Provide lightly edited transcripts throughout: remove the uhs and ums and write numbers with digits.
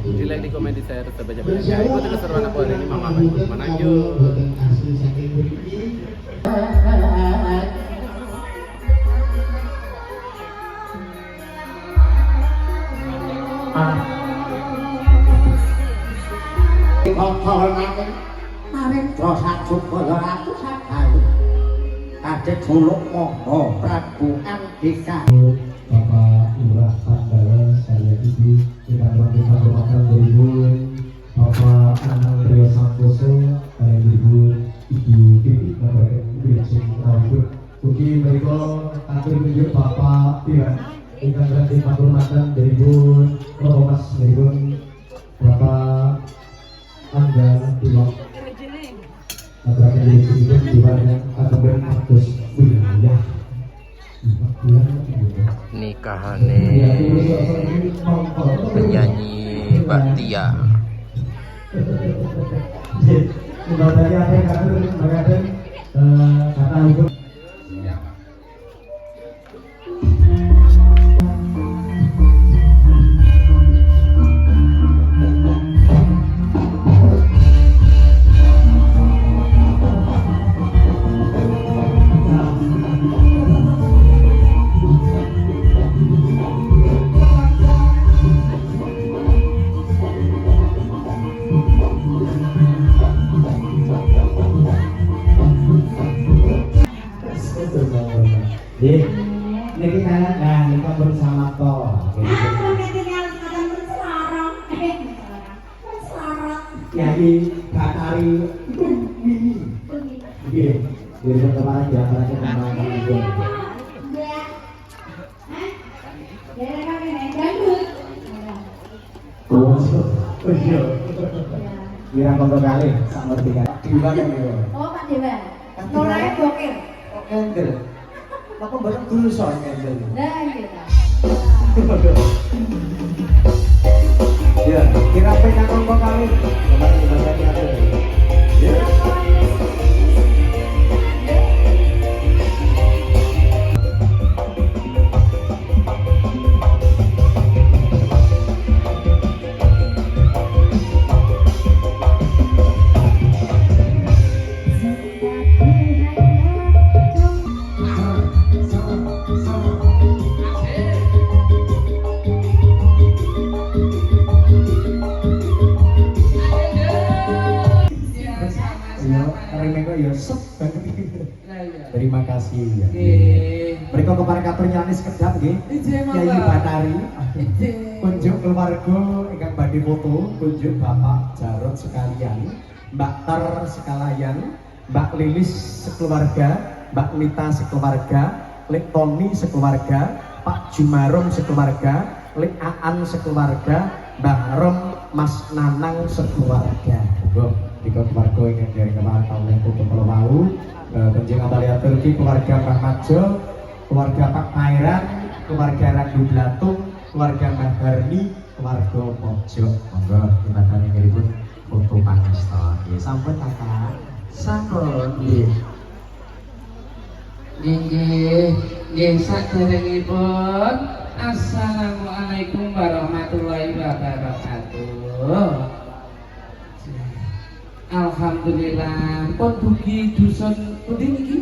Di like, di komen, di share sebanyak-banyaknya. Ikuti keseruan aku hari ini Mama Mananjur. Maring dosa Jupala aku sadhari kadek suluk monggo Prabu Andika. Bapak Lurah Pandala, saya Ibu kita melakukan rumahkan dari Ibu Bapak Anang Rio Santoso, saya Ibu Titik Bapak Ibu Ibu Ugi mereka akan menunjuk Bapak Pira kita berarti rumahkan dari Ibu Mas dari Ibu Bapak Angga Timok berarti di sini di mana akan bermaksud wilayah nikahane penyanyi Mbak Tia. Niki kan nikah bersama toh. Jadi Katari ini. Dari kemarin ya kemarin itu. Kira kontrol kali, sama tiga. Dewa kan itu. Oh Pak Dewa. Nolaknya bokir. Kendel. Apa barang dulu soal kendel. Nah gitu. Ya, kira pengen kontrol kali. Kemarin kita tadi ada. Ya. Terima kasih ya. Mereka kepada katurnya nis kedap nggih. Kyai Batari. Kunjuk keluarga ingkang badhe foto, kunjuk Bapak Jarot sekalian, Mbak Ter sekalian, Mbak Lilis sekeluarga, Mbak Nita sekeluarga, Lek Tony sekeluarga, Pak Jumarum sekeluarga, Lek Aan sekeluarga, Mbak Rom, Mas Nanang sekeluarga. Jika keluarga ingin dari kemarin tahun yang foto kalau mau Kenjeng Amalia Turki, keluarga Mbak Majo, keluarga Pak Kairan, keluarga Randu Blatung, keluarga Mbak Harni, keluarga Mojo. Monggo kita kali ngeribut foto Pangesto. Sampun kakak. Sampun. Nggih saderengipun Assalamualaikum warahmatullahi wabarakatuh. Alhamdulillah, pun dugi dusun pundi niki?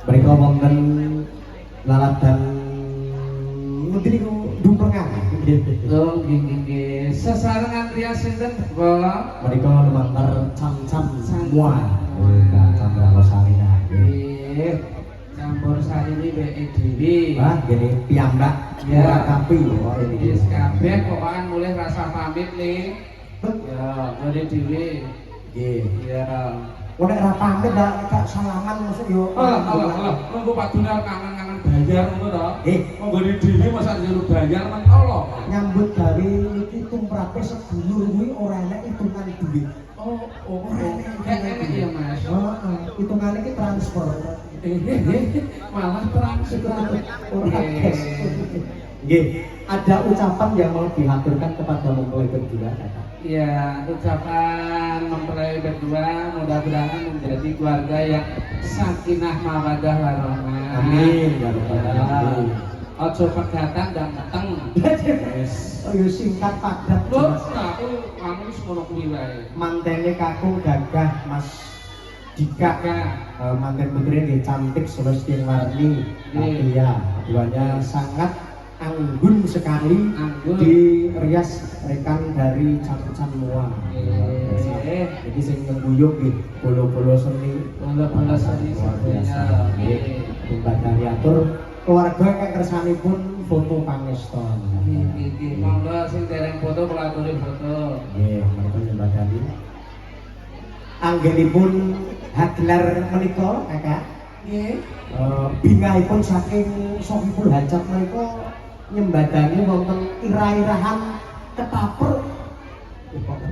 Mereka wonten lalatan pundi niku Dumpengan. Oh, nggih. Sesarengan rias sinten, Bapak? Mereka lumantar cam-cam semua. Cam Rosalina. Nggih. Campur sari ini BE dhewe. Wah, gini piyambak ya kapi kok ini. Wis kabeh pokokan mulih rasa pamit nih. Ya, mulih dhewe. Nggih. Ya. Kok nek ra pamit gak salaman maksud yo. Allah, monggo Pak Dunar kangen-kangen bayar ngono to. Monggo di dhewe masa disuruh bayar mentolo. Nyambut gawe iki tumrape sedulur kuwi ora enek hitungan duit. Enek ya Mas. Heeh, hitungane iki transfer. Malah transfer. Nggih, ada ucapan yang mau dihaturkan kepada mempelai berdua, Kakak. Ya, ucapan mempelai berdua mudah-mudahan menjadi keluarga yang sakinah mawaddah warahmah. Amin ya rabbal alamin. Aja pegatan dan meteng. Wis. Oh ya singkat padat. Lho, aku wis ngono kuwi wae. Mantene kakung gagah Mas Dika manten putrinya nggih cantik Sulesti Warni Fathia. Keduanya sangat anggun sekali dirias rekan dari Camcan Mua. Jadi sing ngguyub nggih bolo-bolo seni, bola-bola seni biasa. Nggih, Mbak atur keluarga kek kersanipun foto pangeston. Nggih, monggo sing dereng foto kula aturi foto. Nggih, menika Mbak Dani. Anggenipun Hadlar menika Kakak. Nggih. Bingahipun saking Sohibul Hajat menika nyembadani wonten irah-irahan ketapur.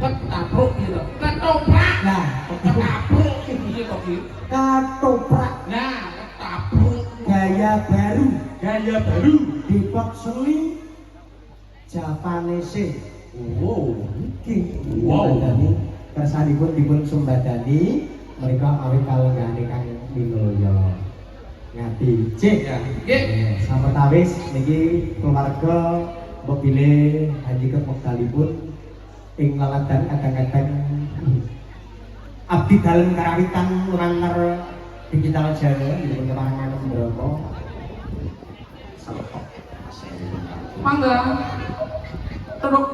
Ketapuk gitu. Ketoprak. Nah, Ketapuk iki kok iki. ketoprak Nah, ketapuk gaya baru gaya baru. Depok Seni Japanese. Wow. Iki Wow. nyembadani kersanipun dipun sembadani mereka awit kalenggane Kang Minulya. Ngati cek Ya, nggih. sahabat awis niki keluarga mobilé Haji Kemokdalipun ing laladan kadang-kadang abdi dalem karawitan Lunanar Digital Jaya dipun keparengan Bromo. Mangga. Terus.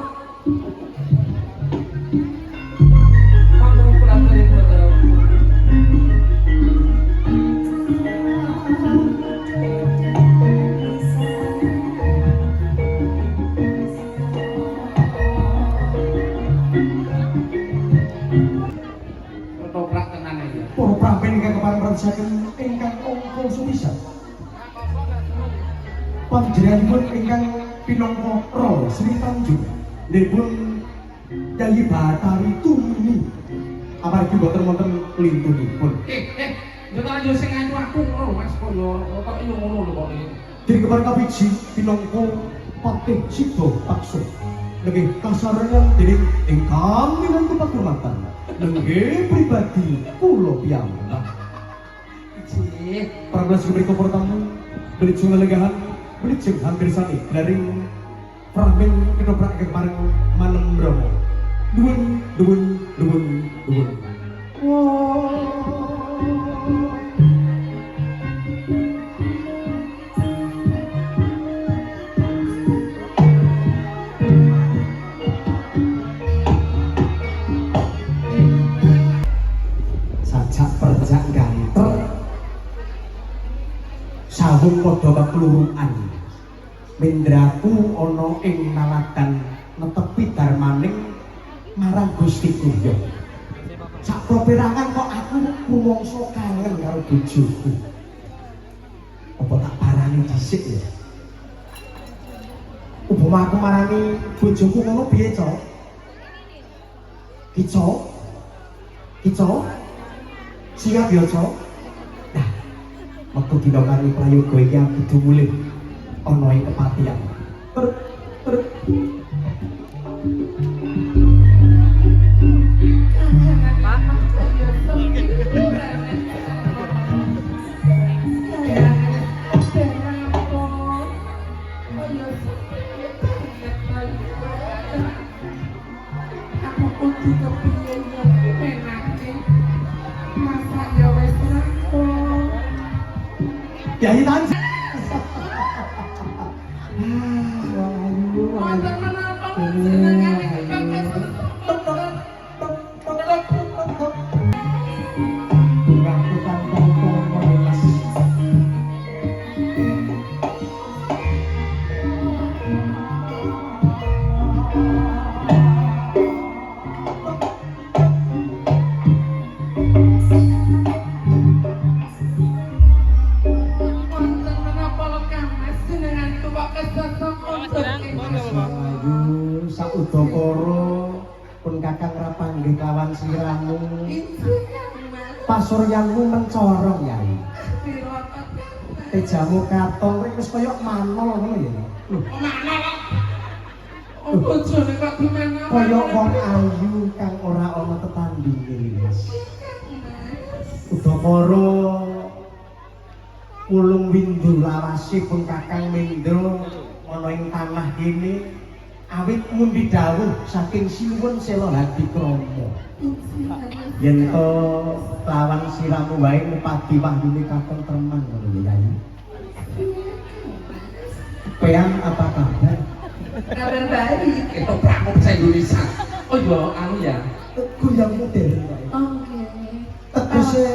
Mangga kula aturi foto. Ketoprak tenan iki. Para praben ingkang keparengan saking ingkang angka suwisan. Panjenenganipun ingkang pinangka Ra Sri Tanjung nipun Yayi Batari Tumini. Amargi boten wonten lintunipun. Jangan yo sing anu aku ngono Mas kaya kok yo ngono lho kok. Diri keparengan kapiji pinangka Patih Sida Paksa. Lebih kasarengan dening ingkang minangka pakurmatan. Nggih pribadi kula piyambak. Cih, Para mriku pertama berjumpa legahan berjeng hampir sani dari fragmen ketoprak kepareng manem Bromo. Duwun. Sajak perjak ganter sawung padha kaklurukan mendraku ana ing naladan netepi darmaning marang Gusti Kurya. Sak perangan kok aku rumangsa kangen karo bojoku. Apa tak parani dhisik ya? Upama aku marani bojoku ngono piye, Cok? Kicok? Siap ya, Cok? Nah, waktu dinokani prayoga iki aku kudu mulih ana ing kepatihan. Ter Yayi Tanjung. Saudakara pun kakang rapanggih kawan siramu. Pasuryanmu mencorong Yai. Tejamu katong wis kaya manol ngono ya. Lho, manol. Bojone kok gimana? kaya wong ayu kang ora ana tetandinge, Mas. Udakara Ulung windu lawasipun Kakang Mindro ana ing tanah kene awit mundi dawuh saking siwun Sela Hadikrama. Yen to lawan siramu wae mupadi wahyune katentreman ngono lho Yayi. Peang apa kabar? Kabar baik. Ketoprak bahasa Indonesia. Oh iya, anu ya. Goyang modern wae. Oh, nggih. Tegese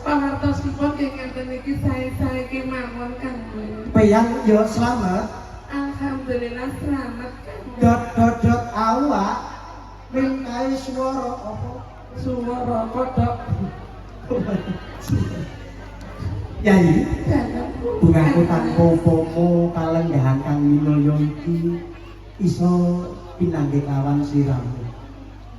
Pangertosipun ingkang niki sae-sae kemawon Kang. peang yo selamat. Alhamdulillah selamat Kang. Dot awak mingkai swara apa? Suwara kodhok. Yayi, Dalam bungaku tanpa upomo kalenggahan Kang Winaya iki iso pinanggih lawan siramu.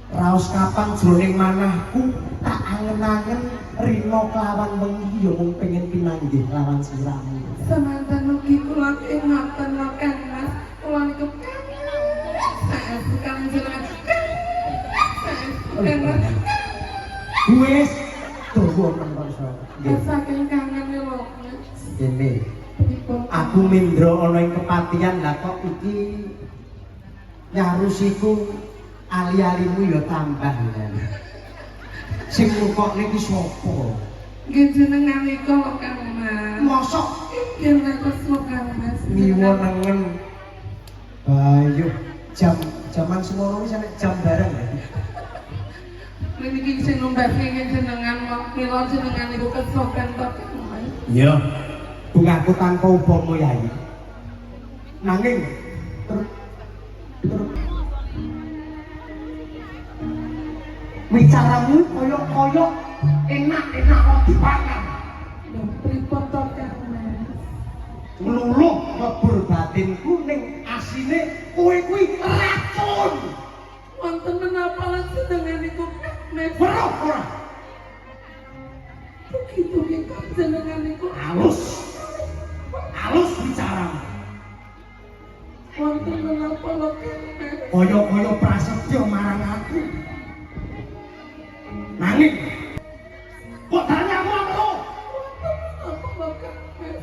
Raos kapan jroning manahku tak angen-angen rina kelawan wengi ya mung pengen pinanggih lawan siramu. semanten ugi kula ngoten lho Kang Mas. Kula niku saes kang jenengan. Kang Mas. Wis tunggu mongso. Nggih. Saking kangen lho. Kene. Aku Mindro ana ing kepatihan lah kok iki nyarusiku ali-alimu ya tambah ya. Sing mukokne iki sapa? Nggih jenengan niku lho Kang Mas. Mosok Nggih ngatos lho Kang Mas. miwonengen. Bayu zaman semono wis sampe jam bareng ya. Niki sing nombah kenging jenengan mila jenengan niku kesokan to Kang Mas. Iya. Bungaku tanpa upama Yayi. Nanging bicaramu koyok-koyok enak-enak kok dipangan. Lho pripun to Kang Mas? Luluh lebur batinku ning asine kowe kuwi racun. Wonten menapa lan jenengan niku Kang Mas? Weruh ora? Begitu nggih Kang jenengan niku Halus bicaramu. wonten menapa lho Kang Mas? Koyok-koyok prasetyo marang aku. Nanging kok tanya aku lho? Apa lho Kang Mas?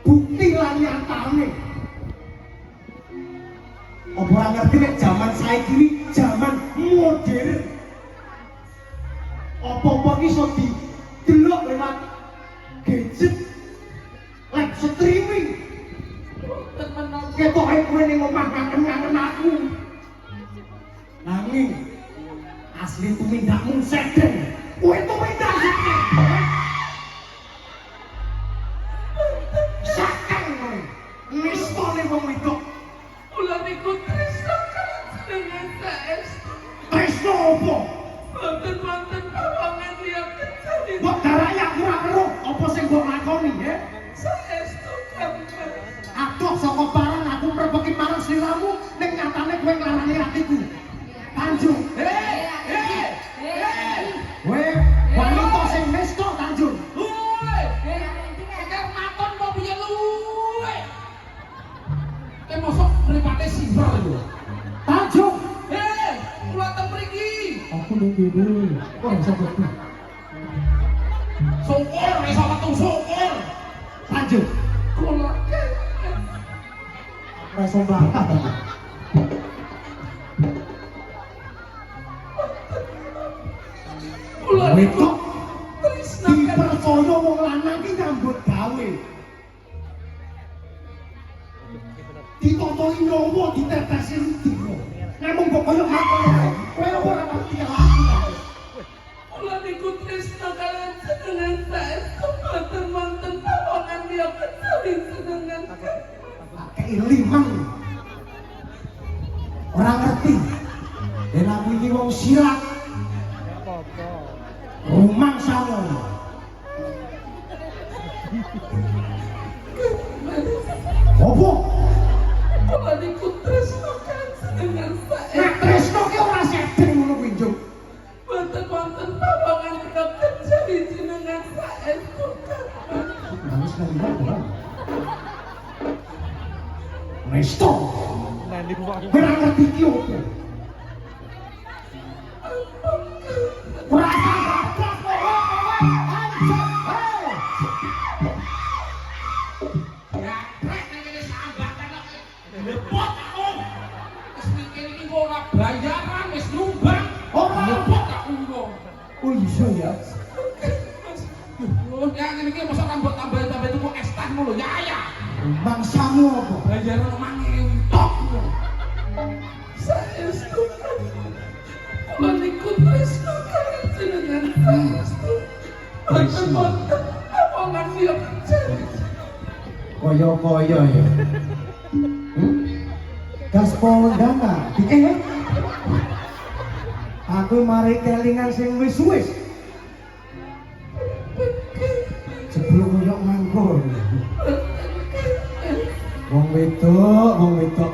Bukti lan nyatane. Apa ora ngerti nek jaman saiki iki jaman modern. Apa-apa iki iso didelok lewat gadget, live streaming. Wonten menapa Ketoke kowe ning omah kangen-kangen aku. Nanging asli tumindakmu sedeng. Kowe tumindak sakit. Sakang kowe. Nistone wong wedok. kula niku tresna kaliyan jenengan saestu. Tresno opo? Wonten pawangan tiyang kecil. Mbok darane aku ora weruh apa sing mbok lakoni, ya? Saestu Kang Mas. Aduh saka barang aku mrebeki marang sliramu ning nyatane kowe nglarani atiku. Tanjung. Kowe wanita sing nista Tanjung. Luwe. Kang maton kok piye luwe? Mosok mripate siber lho. Tanjung. Kula teng mriki. Aku nunggu dulu. Kok bisa betul? Syukur iso metu syukur. Tanjung. Kula Rasa bangka Tanjung. kula niku Wedok tresna dipercaya wong lanang ki nyambut gawe. Ditotoni nyawa ditetesi rudira. Namung kok koyo makan wae. Kowe ora ngerti lagi. kula niku tresna kaliyan jenengan saestu boten wonten pawangan tiyang kecil jenengan. Kayak limang. Orang ngerti. Dan aku ini wong silat. Rumang sama. Apa? Kula niku tresna kaliyan jenengan saestu. Nek tresno ki ora sedeng ngono kuwi, Juk. Boten wonten pawangan tiyang kecil jenengan saestu. Nangis lagi apa? Resto. Ora ngerti ki opo. Ora apa-apa kowe. iki ora bayaran wis nyumbang. Ora tak urung. oh iya ya Oh, ya ngene iki mosok tambah tuku es teh ngono ya ya. bangsamu apa Bayaran 5.000 tok. Saestu. Kula niku tresno kalian jenengan saestu. Boten-boten omongan dia kecil. kaya-kaya ya gaspol dana aku mari kelingan sing wis-wis sebelum koyo mangkur wong wedok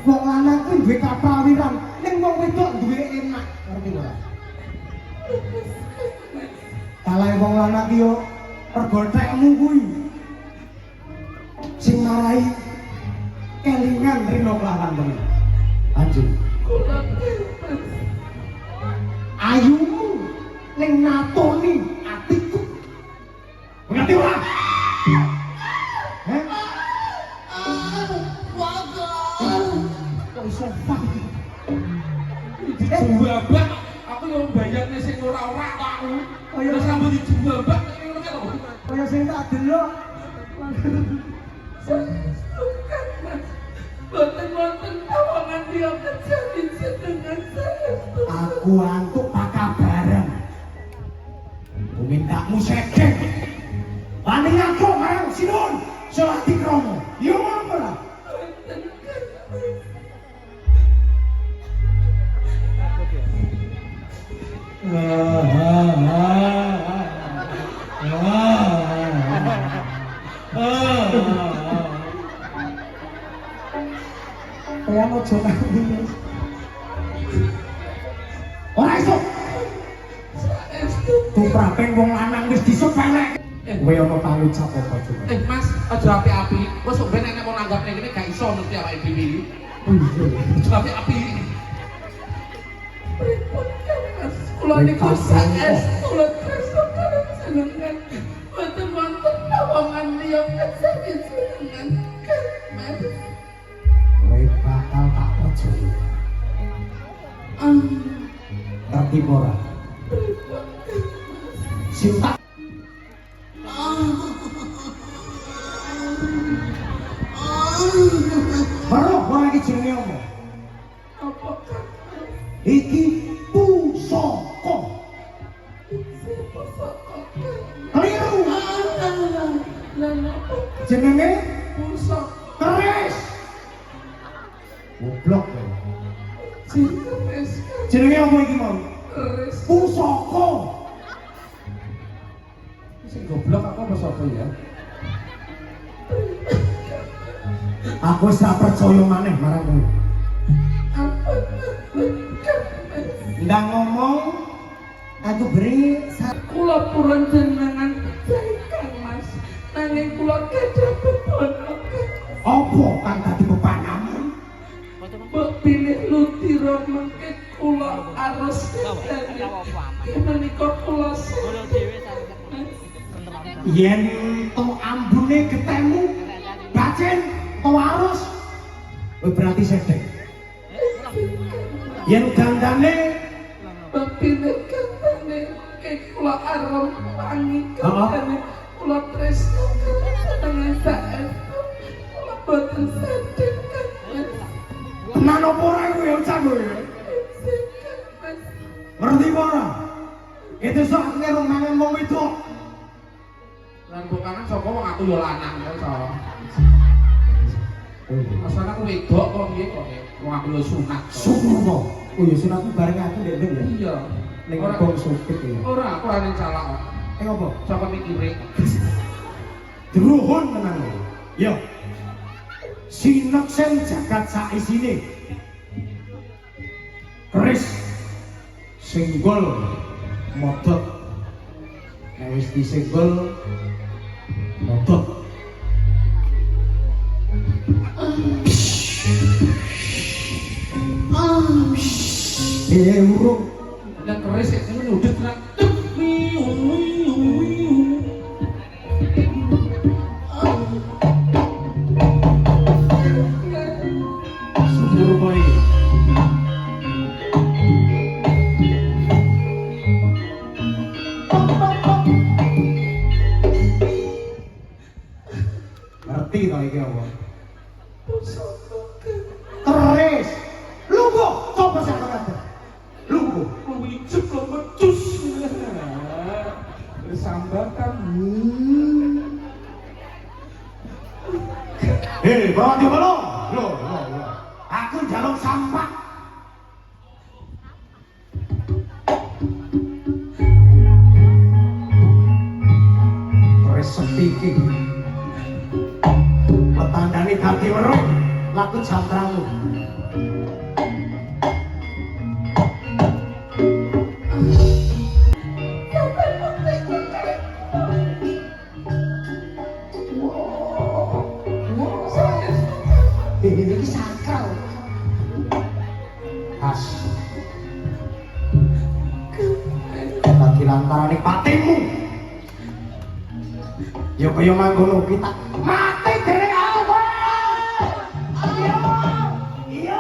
wong lanang kuwi duwe kaprawiran ning wong wedok duwe enak ngerti ora kalae wong lanang ki yo pergotekmu kuwi sing marai kelingan rino kelawan temen anjing ayumu ning natoni atiku ngerti ora heh kok iso pak Jembabak aku yo bayarne sing ora-ora kok aku. Terus sampe dijembabak ngono kan lho. kaya sing tak delok Bukan mas, boten-boten omongan dia kecil dengan saestu. aku antuk pakabaran mintamu sedeng wani aku marang sinun selati kromo yo apa lah kaya mau coba nangis ora iso tuprapen wong lanang wis disepelek kowe ana pangucap apa coba Mas, aja api-api. Wes sok ben nek mau nanggap ning kene gak iso mesti awake dhewe iki. Aja api-api. Mas, kula niku saestu kula tresno kalian jenengan. Boten-boten omongan dia kecil dengan mas. kowe bakal tak percaya ngerti ora cinta baru ora iki jenenge apa Apakah iki pusaka keliru jenenge pusaka keris goblok kowe. jenis jenenge apa iki mau keris pusaka Sing goblok aku apa sapa ya? aku wis gak percaya maneh marang kowe ndang ngomong aku beri kula purun jenengan percayakan mas nanging kula gadah bebono apa kang dadi bepanamu mbok pilih lutira mengke kula arus kedani menika kula yen to ambune ketemu bacen to arus kowe berarti sedek yen gandane pilih kedani ke kula arem pangi kedani kula tresno dengan saestu kula boten sedih tenan apa ora kowe ucap kowe ngerti ora itu sok ngerung mangan wong wedok Lan kok kangen sapa wong aku yo lanang ya iso. Masane aku wedok kok piye kok. Wong aku yo sunat. syukur kok oh ya sunatku bareng aku ndek ndek ya Iya. ning bong supit ya Ora, aku ora ning calak kok. apa Sapa mikire? Druhun tenan lho. Yo. Sineksen jagat saisine. Keris singgol modot. Nek wis disenggol modot. Urung Dan keris sik ngene udah tenan. syukur kowe. sambatan. Bawa dia belum? Loh. Aku jaluk sampah. Terus speaking. Petandani kaki weruh, laku jantramu. Ini sakral. As. Bagi lantaran patimu. Ya kaya mangkono kita mati dari awal. Iya.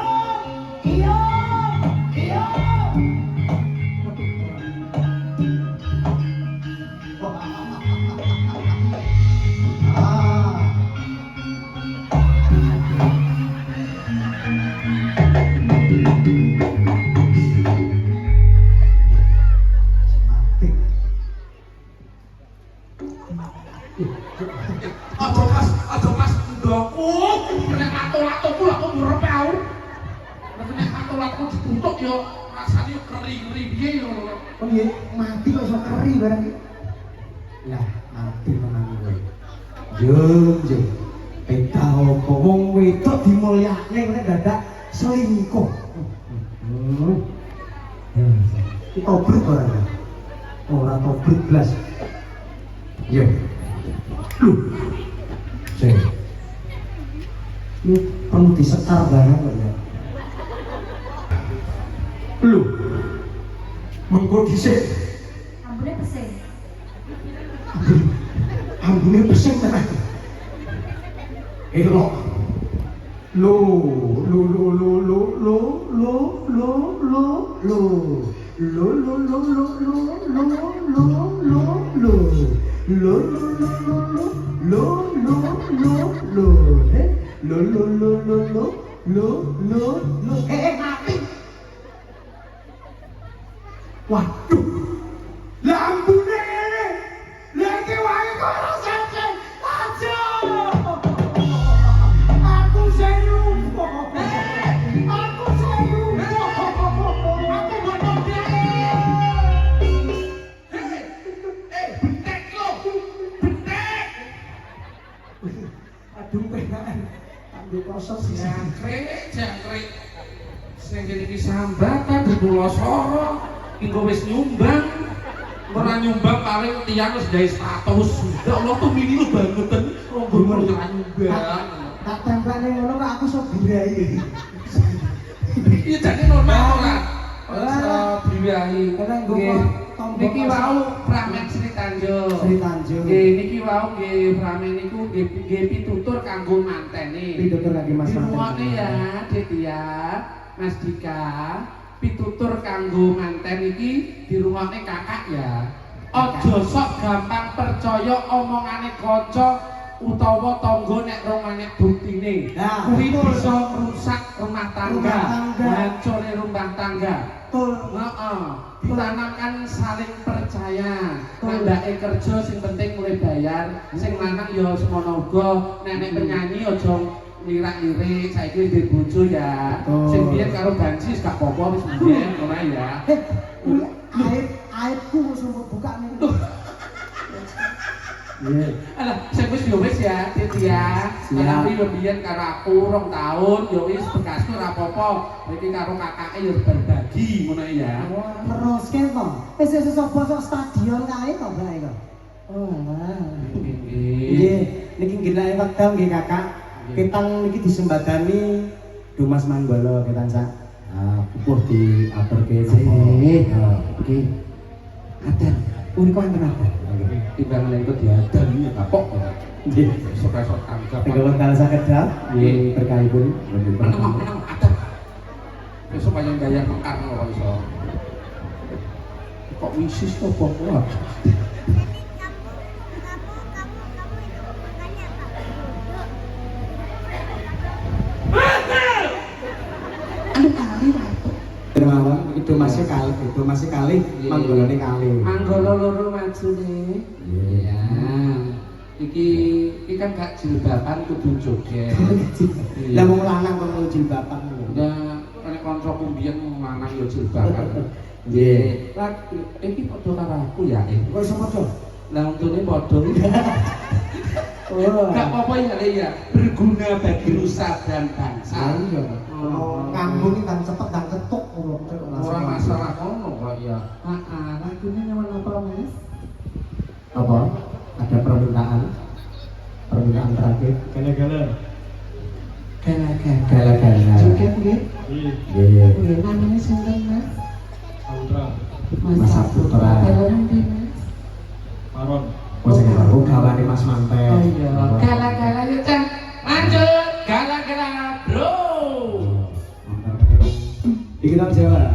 Aduh mas, ndoku, nek atul-atulku lak murep ae. Nek atul-atulku ditutuk yo rasane keri-keri piye yo. Oh iya, mati kok iso keri barang iki. Lah, mati menang kowe. Jum. Beda apa wong wedok dimulyakne nek dadak selingkuh. Kita tobat ora tobat blas. Yo. Loh. Ini perlu disekar banget kok ya. Loh. Mengko dhisik. Ambune pesing. Ambune pesing tenan. Elok. Lo. Mati. Waduh. Lambune ngene. Lagi wae kok rasane. Aja. Aku senyumpo. Aku senyumpo. Aku bodoh dhewe. Bentek lo. Bentek. Aduh pengen. Ambil kosong sih. Jangkrik. Sing kene iki sambatan di Pulau Soro. Engko wis nyumbang. Ora nyumbang paling tiyang wis gawe status. Ya Allah tuh mini lu bangetan. Wong ora nyumbang. Tak tempelne ngono kok aku sok birai. Iya jadi normal ora. Ora birai. Niki wau pramen Sri Tanjung. Nggih niki wau nggih pramen niku nggih pitutur kanggo mantene. Pitutur lagi Mas Manten. Dirungokne ya, Dik ya. Mas Dika, pitutur kanggo manten iki dirungokne kakak ya. Aja sok gampang percaya omongane kanca utawa tangga nek rongane buktine. Nah, kuwi betul. bisa merusak rumah tangga, hancure rumah tangga. Betul. Heeh. Ditanamkan saling percaya. Nandake kerja sing penting mulai bayar, sing lanang ya semono uga. Nenek penyanyi aja lirak-lirik, saiki duwe bojo ya. Sing biyen karo bansis gak apa-apa wis biyen ora ya. Aibku wis buka nih. Iya. Alah, sing wis yo wis ya, Dit ya. Tapi yo biyen karo aku 2 tahun yo wis bekasku ora apa-apa. Iki karo kakake yo berbagi ngono ya. Teruske to. Wis sapa sok stadion kae to bae kok. Oh, alah. Nggih, niki nggih wekdal nggih Kakak. Ketang niki disembadani Dumas Manggolo ketang sak. Pupuh di aturke napa. Iki. Adan. Punika wonten apa? Timbangan itu diadan ya kapok. Nggih. Esok-esok tanggap. Tenggo wekdal sakedap nggih berkahipun. Meneng adan. Besok bayang bayar mekar kok iso. Kok wisis to kok. Dermawan iki itu masih kali manggolane kali. Anggolo loro maju nih. Iya. Iki kan gak jilbaban kudu joget. Lah wong lanang kok mau jilbaban. Ya nek kancaku mbiyen lanang yo jilbaban. Nggih. Lah iki padha karo aku ya. Kok iso padha? Lah untune padha. Oh. Gak apa-apa ya, berguna bagi nusa dan bangsa. Ngambung kan cepet dan ketuk Ora masalah ngono kok ya. Lagune nyaman apa, Mas? Apa? Ada permintaan terakhir. Gala-gala. Joget nggih. Iya. Nggih, namanya sinten, Mas? Mas Saputra. Dalam ndi, Mas? Wes karo gawane Mas Manten. Oh iya. Gala-gala yuk, Cang. Lanjut. Gala-gala, Bro. Iki nang Jawa.